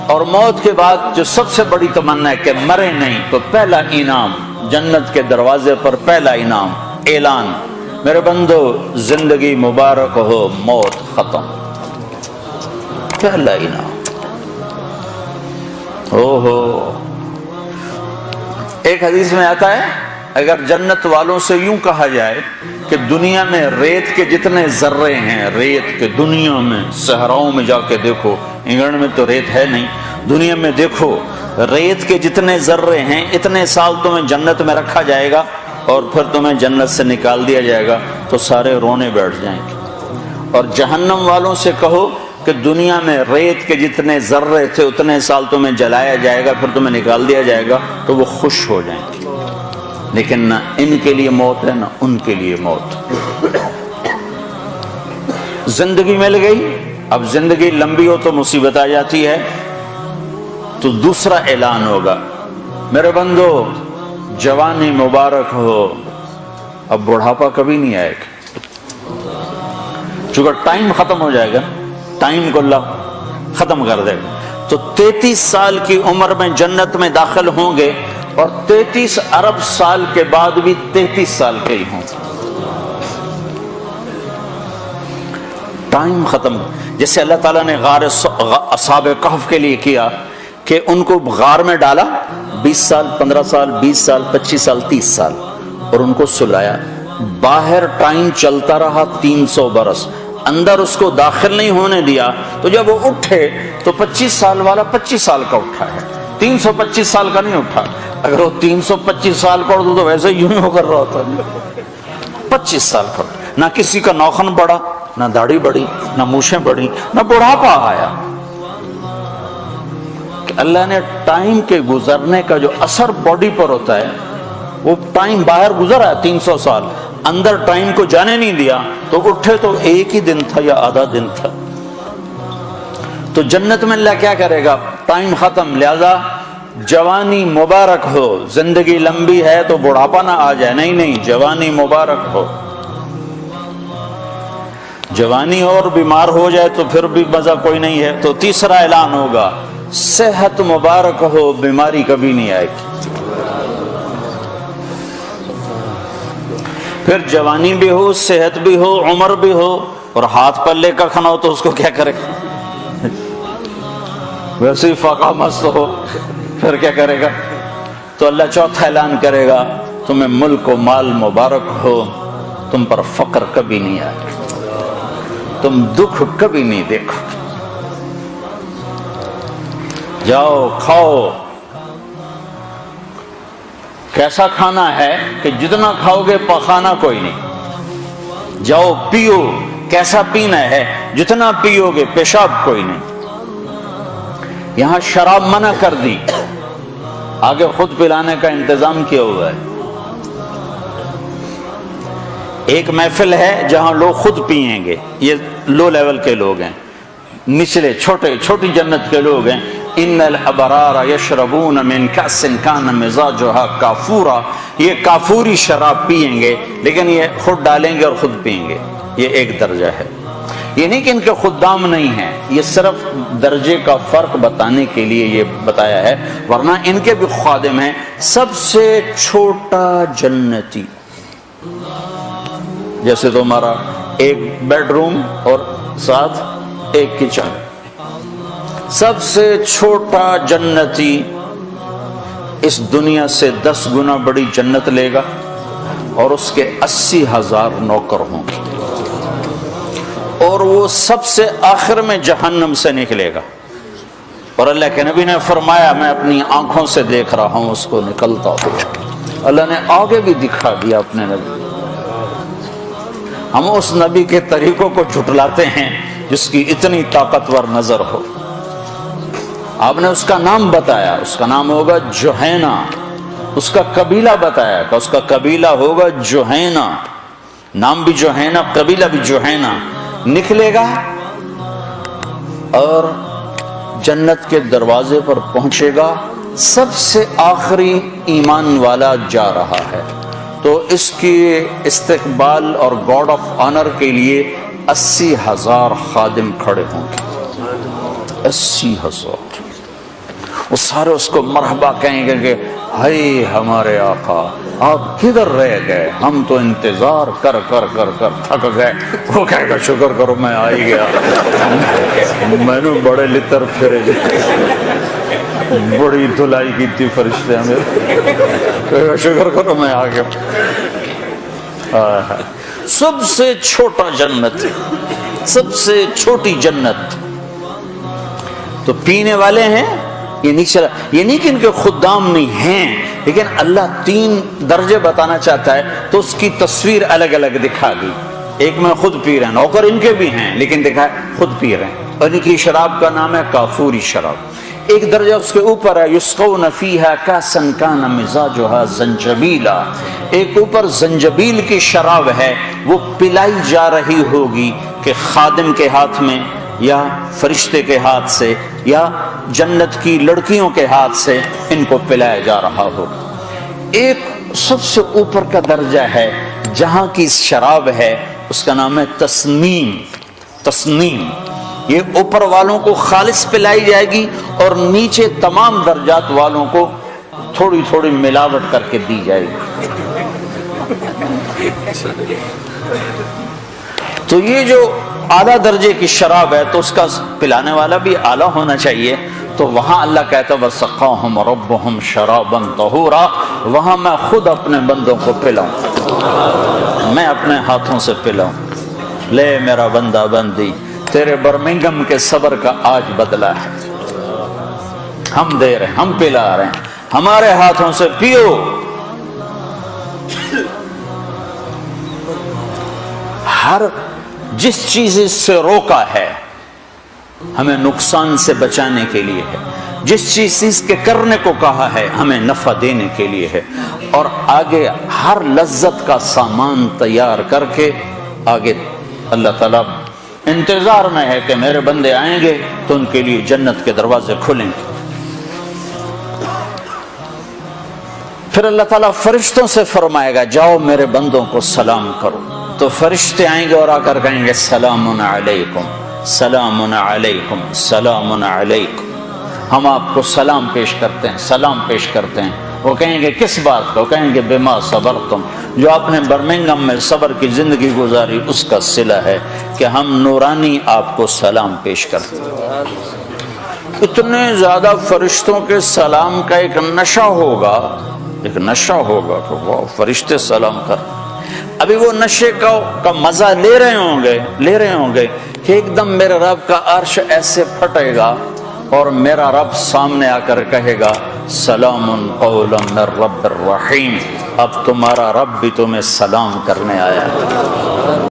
اور موت کے بعد جو سب سے بڑی تمنا ہے کہ مرے نہیں، تو پہلا انعام جنت کے دروازے پر، پہلا انعام اعلان، میرے بندو زندگی مبارک ہو، موت ختم، پہلا انعام۔ ایک حدیث میں آتا ہے اگر جنت والوں سے یوں کہا جائے کہ دنیا میں ریت کے جتنے ذرے ہیں، ریت کے دنیا میں صحراؤں میں جا کے دیکھو، انگلینڈ میں تو ریت ہے نہیں، دنیا میں دیکھو ریت کے جتنے ذرے ہیں، اتنے سال تمہیں جنت میں رکھا جائے گا اور پھر تمہیں جنت سے نکال دیا جائے گا تو سارے رونے بیٹھ جائیں گے۔ اور جہنم والوں سے کہو کہ دنیا میں ریت کے جتنے ذرے تھے اتنے سال تمہیں جلایا جائے گا، پھر تمہیں نکال دیا جائے گا، تو وہ خوش ہو جائیں گے۔ لیکن نہ ان کے لیے موت ہے، نہ ان کے لیے موت۔ زندگی مل گئی، اب زندگی لمبی ہو تو مصیبت آ جاتی ہے، تو دوسرا اعلان ہوگا، میرے بندو جوانی مبارک ہو، اب بڑھاپا کبھی نہیں آئے گا، چونکہ ٹائم ختم ہو جائے گا، ٹائم کو اللہ ختم کر دے گا۔ تو 33 سال کی عمر میں جنت میں داخل ہوں گے اور 33 ارب سال کے بعد بھی 33 سال کے ہی ہوں گے، ٹائم ختم۔ جیسے اللہ تعالیٰ نے غار اصحاب کہف کے لیے کیا کہ ان کو غار میں ڈالا، 20 سال 15 سال 20 سال 25 سال 30 سال، اور ان کو سلایا، باہر ٹائم چلتا رہا 300 برس، اندر اس کو داخل نہیں ہونے دیا، تو جب وہ اٹھے تو 25 سال والا 25 سال کا اٹھا ہے، 325 سال کا نہیں اٹھا۔ اگر وہ 325 سال کا اٹھتا تو ویسے یوں ہی ہو کر رہا ہوتا، 25 سال کا اٹھا۔ نہ کسی کا نوخن بڑھا، نہ داڑھی بڑھی، نہ مونچھیں بڑھی، نہ بڑھاپا آیا۔ کہ اللہ نے ٹائم کے گزرنے کا جو اثر باڈی پر ہوتا ہے، وہ ٹائم باہر گزرا ہے 300 سال، اندر ٹائم کو جانے نہیں دیا، تو اٹھے تو ایک ہی دن تھا یا آدھا دن تھا۔ تو جنت میں اللہ کیا کرے گا؟ ٹائم ختم، لہذا جوانی مبارک ہو، زندگی لمبی ہے تو بڑھاپا نہ آ جائے، نہیں، جوانی مبارک ہو۔ جوانی اور بیمار ہو جائے تو پھر بھی مزہ کوئی نہیں ہے، تو تیسرا اعلان ہوگا، صحت مبارک ہو، بیماری کبھی نہیں آئے گی۔ پھر جوانی بھی ہو، صحت بھی ہو، عمر بھی ہو، اور ہاتھ پلے کا کھانا ہو تو اس کو کیا کرے؟ ویسے ہی فاقہ مست ہو، پھر کیا کرے گا؟ تو اللہ چوتھا اعلان کرے گا، تمہیں ملک و مال مبارک ہو، تم پر فقر کبھی نہیں آئے، تم دکھ کبھی نہیں دیکھو، جاؤ کھاؤ۔ کیسا کھانا ہے کہ جتنا کھاؤ گے پخانا کوئی نہیں، جاؤ پیو، کیسا پینا ہے، جتنا پیو گے پیشاب کوئی نہیں۔ یہاں شراب منع کر دی، آگے خود پلانے کا انتظام کیا ہوا ہے۔ ایک محفل ہے جہاں لوگ خود پئیں گے، یہ لو لیول کے لوگ ہیں، نچلے چھوٹی جنت کے لوگ ہیں۔ ان الابرار یشربون من کأس کان مزاجها کافورا، یہ کافوری شراب پئیں گے، لیکن یہ خود ڈالیں گے اور خود پئیں گے، یہ ایک درجہ ہے۔ یہ نہیں کہ ان کے خدام نہیں ہیں، یہ صرف درجے کا فرق بتانے کے لیے یہ بتایا ہے، ورنہ ان کے بھی خادم ہیں۔ سب سے چھوٹا جنتی، جیسے تمہارا ایک بیڈ روم اور ساتھ ایک کچن، سب سے چھوٹا جنتی اس دنیا سے 10 گنا بڑی جنت لے گا، اور اس کے 80,000 نوکر ہوں گے، اور وہ سب سے آخر میں جہنم سے نکلے گا، اور اللہ کے نبی نے فرمایا میں اپنی آنکھوں سے دیکھ رہا ہوں اس کو نکلتا ہو۔ اللہ نے آگے بھی دکھا دیا اپنے نبی۔ ہم اس نبی کے طریقوں کو جھٹلاتے ہیں جس کی اتنی طاقتور نظر ہو۔ آپ نے اس کا نام بتایا، اس کا نام ہوگا جوہینا، اس کا قبیلہ بتایا کہ اس کا قبیلہ ہوگا جوہینا، نام بھی جوہینا، قبیلہ بھی جوہینا، نکلے گا اور جنت کے دروازے پر پہنچے گا، سب سے آخری ایمان والا جا رہا ہے، تو اس کی استقبال اور گارڈ آف آنر کے لیے 80,000 خادم کھڑے ہوں گے، 80,000۔ وہ سارے اس کو مرحبا کہیں گے کہ ہائے ہمارے آقا آپ کدھر رہ گئے، ہم تو انتظار کر کر کر کر تھک گئے۔ وہ کہے گا شکر کرو میں آ ہی گیا، میں نے بڑے لطر پھرے بڑی دھلائی کی تھی فرشتے ہمیں، شکر کرو میں آ گیا۔ سب سے چھوٹا جنت، سب سے چھوٹی جنت تو پینے والے ہیں، یہ نہیں کہ ان کے خدام نہیں ہیں، لیکن اللہ 3 درجے بتانا چاہتا ہے تو اس کی تصویر الگ الگ دکھا دی۔ ایک میں خود پی رہے ہیں، نوکر ان کے بھی ہیں لیکن دیکھا خود پی رہے ہیں، اور ان کی شراب کا نام ہے کافوری شراب۔ ایک درجہ اس کے اوپر ہے یسقون فیہا کاسا کان مزاجھا زنجبیلا، ایک اوپر زنجبیل کی شراب ہے، وہ پلائی جا رہی ہوگی کہ خادم کے ہاتھ میں یا فرشتے کے ہاتھ سے یا جنت کی لڑکیوں کے ہاتھ سے ان کو پلایا جا رہا ہوگا۔ ایک سب سے اوپر کا درجہ ہے جہاں کی شراب ہے، اس کا نام ہے تسنیم۔ تسنیم یہ اوپر والوں کو خالص پلائی جائے گی اور نیچے تمام درجات والوں کو تھوڑی تھوڑی ملاوٹ کر کے دی جائے گی۔ تو یہ جو اعلیٰ درجے کی شراب ہے تو اس کا پلانے والا بھی اعلیٰ ہونا چاہیے، تو وہاں اللہ کہتا ہے وَسَقَاهُمْ رَبُّهُمْ شَرَابًا طَهُورًا، وہاں میں خود اپنے بندوں کو پلاؤں، میں اپنے ہاتھوں سے پلاؤں۔ لے میرا بندہ بندی، تیرے برمنگم کے صبر کا آج بدلہ ہے، ہم دے رہے ہیں، ہم پلا رہے ہیں، ہمارے ہاتھوں سے پیو۔ ہر جس چیز سے روکا ہے ہمیں نقصان سے بچانے کے لیے ہے، جس چیز کے کرنے کو کہا ہے ہمیں نفع دینے کے لیے ہے، اور آگے ہر لذت کا سامان تیار کر کے آگے اللہ تعالیٰ انتظار میں ہے کہ میرے بندے آئیں گے تو ان کے لیے جنت کے دروازے کھلیں گے۔ پھر اللہ تعالیٰ فرشتوں سے فرمائے گا جاؤ میرے بندوں کو سلام کرو، تو فرشتے آئیں گے اور آ کر کہیں گے سلام علیکم سلام علیکم سلام علیکم، ہم آپ کو سلام پیش کرتے ہیں، سلام پیش کرتے ہیں۔ وہ کہیں گے کس بات کا؟ وہ کہیں گے بما صبرتم، جو آپ نے برمنگم میں صبر کی زندگی گزاری اس کا صلہ ہے کہ ہم نورانی آپ کو سلام پیش کرتے ہیں۔ اتنے زیادہ فرشتوں کے سلام کا ایک نشہ ہوگا، ایک نشہ ہوگا کہ وہ فرشتے سلام کر، ابھی وہ نشے کا مزہ لے رہے ہوں گے کہ ایک دم میرے رب کا عرش ایسے پھٹے گا اور میرا رب سامنے آ کر کہے گا سلام قولا من رب الرحیم، اب تمہارا رب بھی تمہیں سلام کرنے آیا ہے۔